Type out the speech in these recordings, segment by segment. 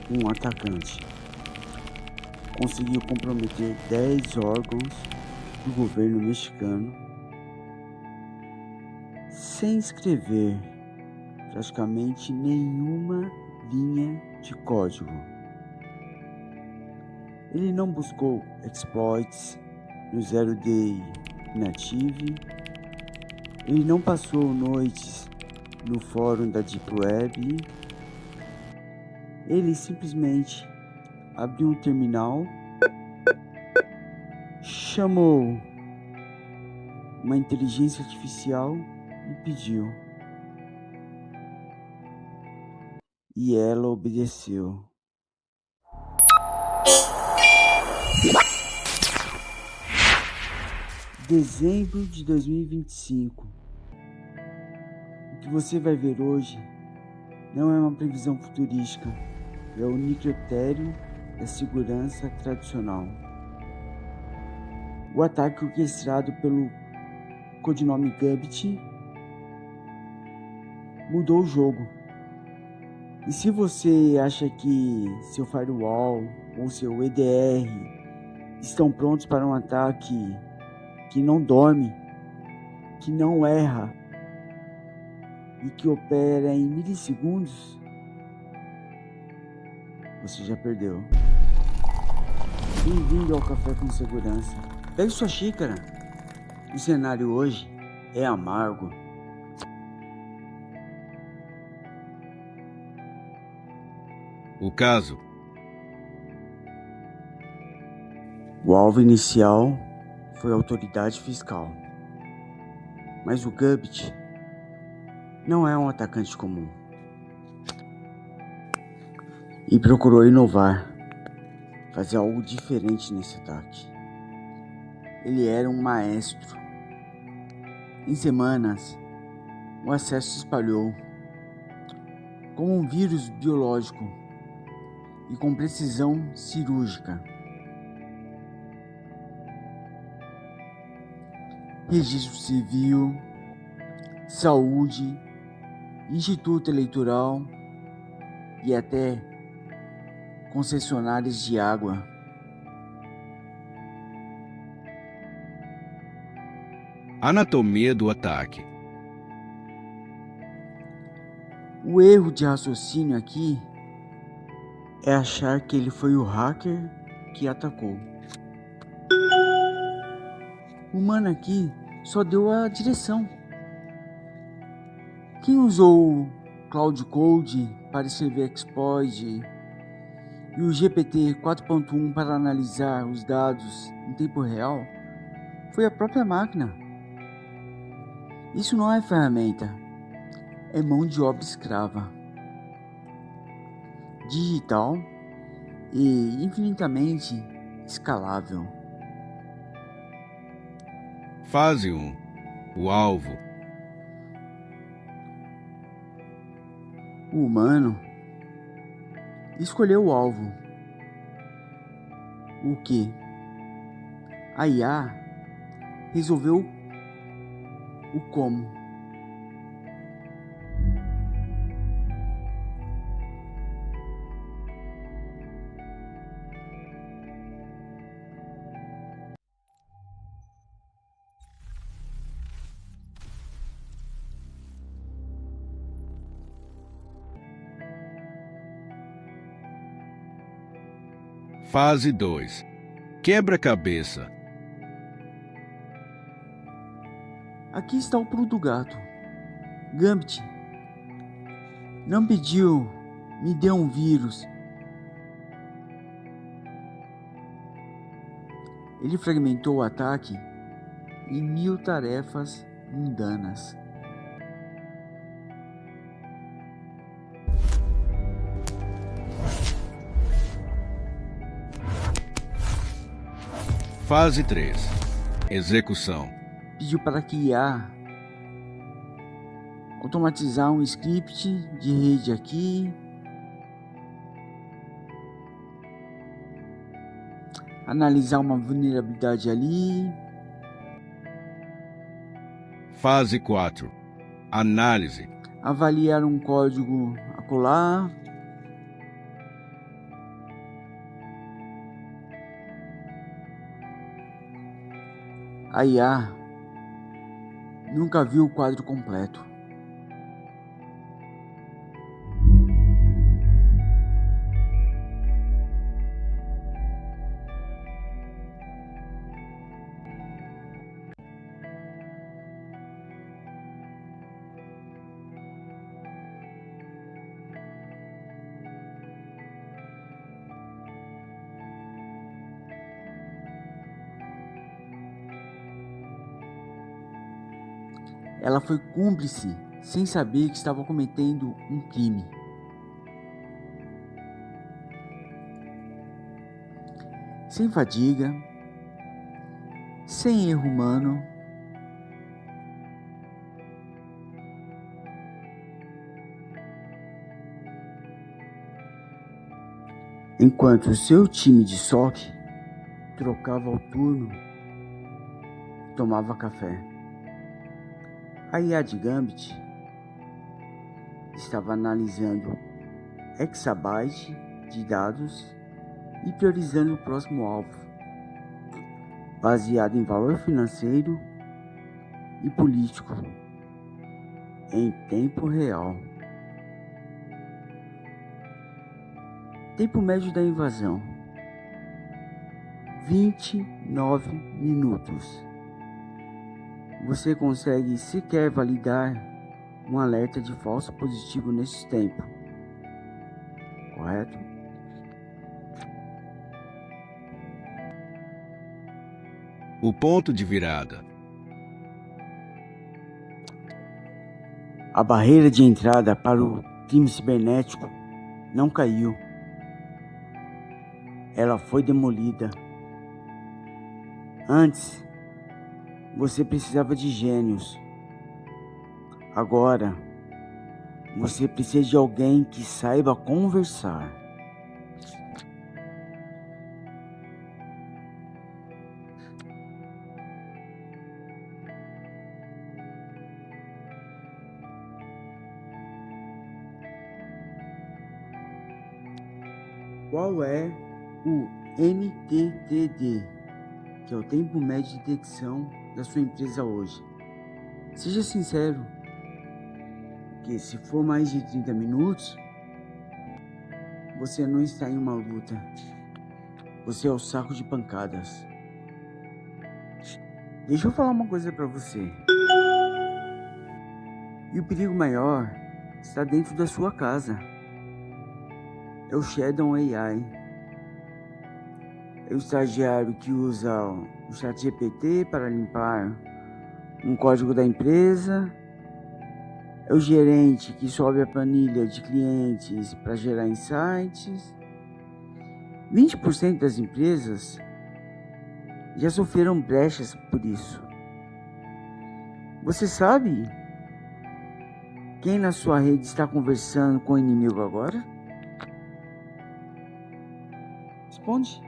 um atacante. Conseguiu comprometer 10 órgãos do governo mexicano sem escrever praticamente nenhuma linha de código. Ele não buscou exploits no Zero Day Inactive, ele não passou noites no fórum da Deep Web, ele simplesmente abriu um terminal, chamou uma inteligência artificial e pediu. E ela obedeceu. Dezembro de 2025. O que você vai ver hoje não é uma previsão futurística, é o necrotério da segurança tradicional. O ataque orquestrado pelo codinome Gambit mudou o jogo. E se você acha que seu firewall ou seu EDR estão prontos para um ataque que não dorme, que não erra e que opera em milissegundos, você já perdeu. Bem-vindo ao Café com Segurança. Pegue sua xícara. O cenário hoje é amargo. O caso. O alvo inicial foi a autoridade fiscal. Mas o Gambit não é um atacante comum. E procurou inovar, fazer algo diferente nesse ataque. Ele era um maestro. Em semanas, o acesso se espalhou como um vírus biológico e com precisão cirúrgica. Registro Civil, Saúde, Instituto Eleitoral e até concessionárias de água. Anatomia do ataque. O erro de raciocínio aqui é achar que ele foi o hacker que atacou. O humano aqui só deu a direção. Quem usou o Cloud Code para escrever exploit e o GPT 4.1 para analisar os dados em tempo real foi a própria máquina. Isso não é ferramenta, é mão de obra escrava, digital e infinitamente escalável. Fase 1. O alvo. O humano escolheu o alvo. O que? A IA resolveu o como. Fase 2. Quebra-cabeça. Aqui está o pulo do gato. Gambit não pediu, me dê um vírus. Ele fragmentou o ataque em 1000 tarefas mundanas. Fase 3. Execução. Pediu para que IA automatizar um script de rede aqui, analisar uma vulnerabilidade ali. Fase 4. Análise. Avaliar um código acolá. A IA nunca viu o quadro completo. Ela foi cúmplice sem saber que estava cometendo um crime. Sem fadiga, sem erro humano, enquanto o seu time de SOC trocava o turno, tomava café. A IA de Gambit estava analisando exabytes de dados e priorizando o próximo alvo, baseado em valor financeiro e político, em tempo real. Tempo médio da invasão: 29 minutos. Você consegue sequer validar um alerta de falso positivo nesse tempo, correto? O ponto de virada. A barreira de entrada para o crime cibernético não caiu. Ela foi demolida. Antes, você precisava de gênios. Agora, você precisa de alguém que saiba conversar. Qual é o MTTD, que é o tempo médio de detecção da sua empresa hoje? Seja sincero, que se for mais de 30 minutos, você não está em uma luta. Você é o saco de pancadas. Deixa eu falar uma coisa pra você. E o perigo maior está dentro da sua casa. É o Shadow AI. É o estagiário que usa o ChatGPT para limpar um código da empresa. É o gerente que sobe a planilha de clientes para gerar insights. 20% das empresas já sofreram brechas por isso. Você sabe quem na sua rede está conversando com o inimigo agora? Responde.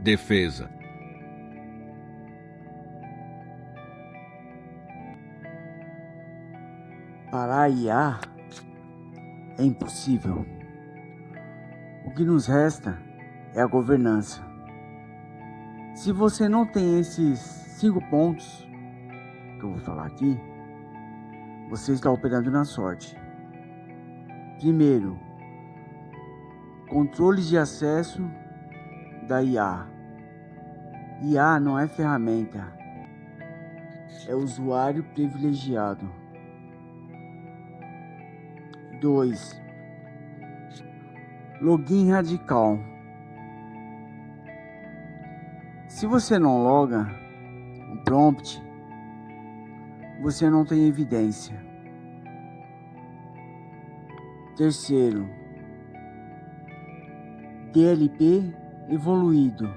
Defesa. Para a IA é impossível. O que nos resta é a governança. Se você não tem esses 5 pontos que eu vou falar aqui, você está operando na sorte. Primeiro, controles de acesso da IA. IA não é ferramenta, é usuário privilegiado. 2. Login radical. Se você não loga o prompt, você não tem evidência. Terceiro, DLP evoluído.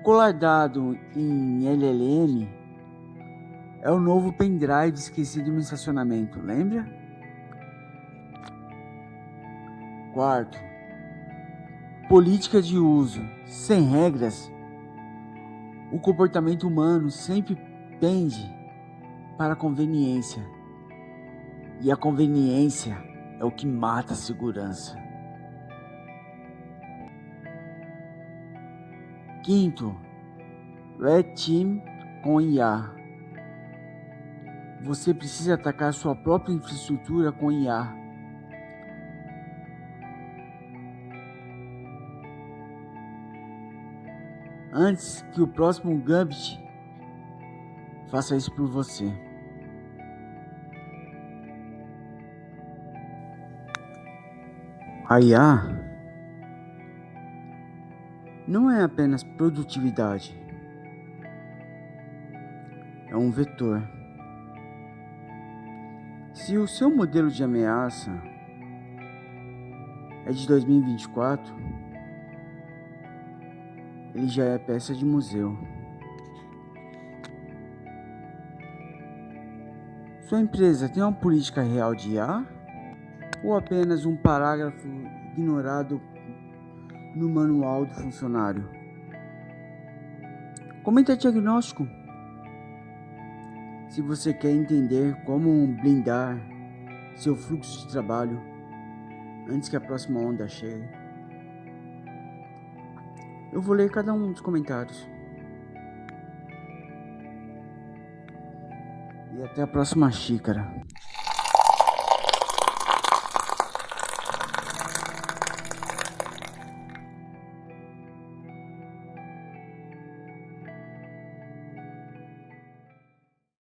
Colardado em LLM é o novo pendrive esquecido no estacionamento, lembra? Quarto, política de uso. Sem regras, o comportamento humano sempre pende para a conveniência. E a conveniência é o que mata a segurança. Quinto, Red Team com IA. Você precisa atacar sua própria infraestrutura com IA. Antes que o próximo Gambit faça isso por você. A IA não é apenas produtividade, é um vetor. Se o seu modelo de ameaça é de 2024, ele já é peça de museu. Sua empresa tem uma política real de IA ou apenas um parágrafo ignorado no manual do funcionário? Comenta diagnóstico. Se você quer entender como blindar seu fluxo de trabalho antes que a próxima onda chegue, eu vou ler cada um dos comentários. E até a próxima xícara.